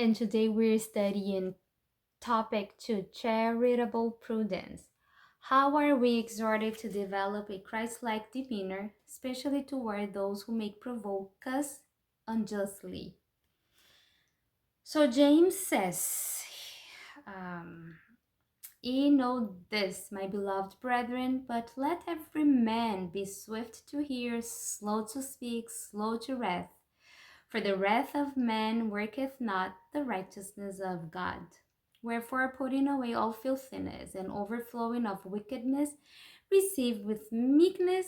And today we're studying topic 2, charitable prudence. How are we exhorted to develop a Christ-like demeanor, especially toward those who may provoke us unjustly? So James says, um, Ye know this, my beloved brethren, but let every man be swift to hear, slow to speak, slow to wrath. For the wrath of man worketh not the righteousness of God. Wherefore, putting away all filthiness and overflowing of wickedness, receive with meekness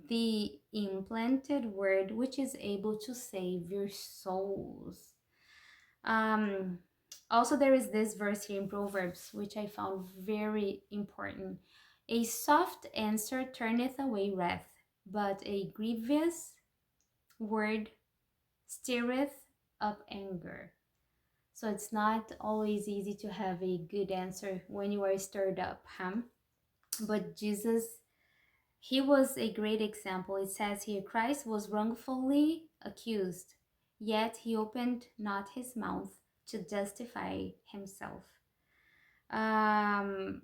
the implanted word which is able to save your souls. Um, Also, there is this verse here in Proverbs, which I found very important. A soft answer turneth away wrath, but a grievous word stirreth up anger. So it's not always easy to have a good answer when you are stirred up, huh? But Jesus, he was a great example. It says here, Christ was wrongfully accused, yet he opened not his mouth to justify himself. Um,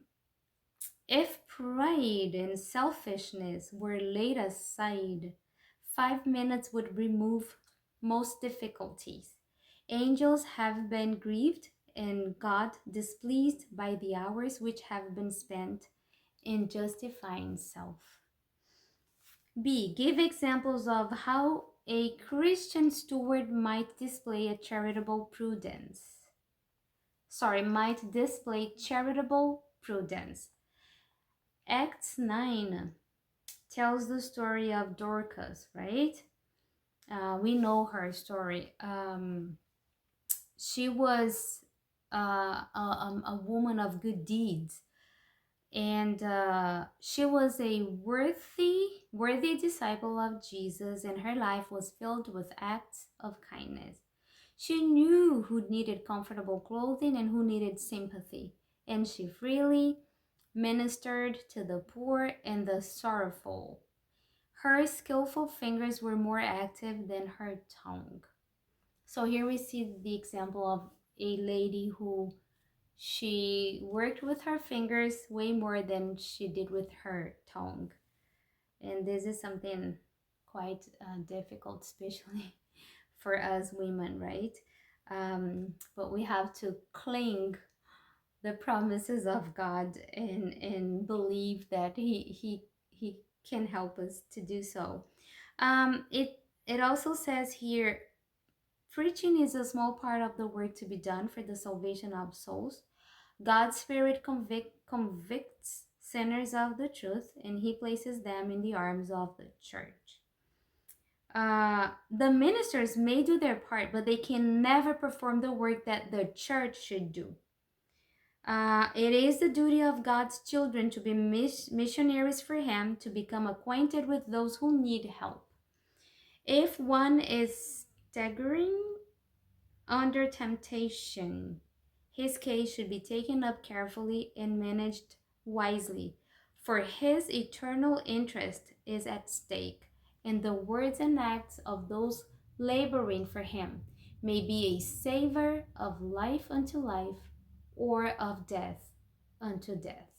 if pride and selfishness were laid aside, 5 minutes would remove most difficulties. Angels have been grieved and God displeased by the hours which have been spent in justifying self. B. Give examples of how a Christian steward might display a charitable prudence. Might display charitable prudence. Acts 9 tells the story of Dorcas, right? We know her story. She was a woman of good deeds, and she was a worthy disciple of Jesus, and her life was filled with acts of kindness. She knew who needed comfortable clothing and who needed sympathy, and she freely ministered to the poor and the sorrowful. Her skillful fingers were more active than her tongue. So here we see the example of a lady who she worked with her fingers way more than she did with her tongue. And this is something quite difficult, especially for us women, right? But we have to cling the promises of God and believe that he can help us to do so. It also says here, preaching is a small part of the work to be done for the salvation of souls. God's Spirit convicts sinners of the truth, and He places them in the arms of the church. The ministers may do their part, but they can never perform the work that the church should do. It is the duty of God's children to be missionaries for Him, to become acquainted with those who need help. If one is staggering under temptation, his case should be taken up carefully and managed wisely, for his eternal interest is at stake, and the words and acts of those laboring for him may be a savor of life unto life or of death unto death.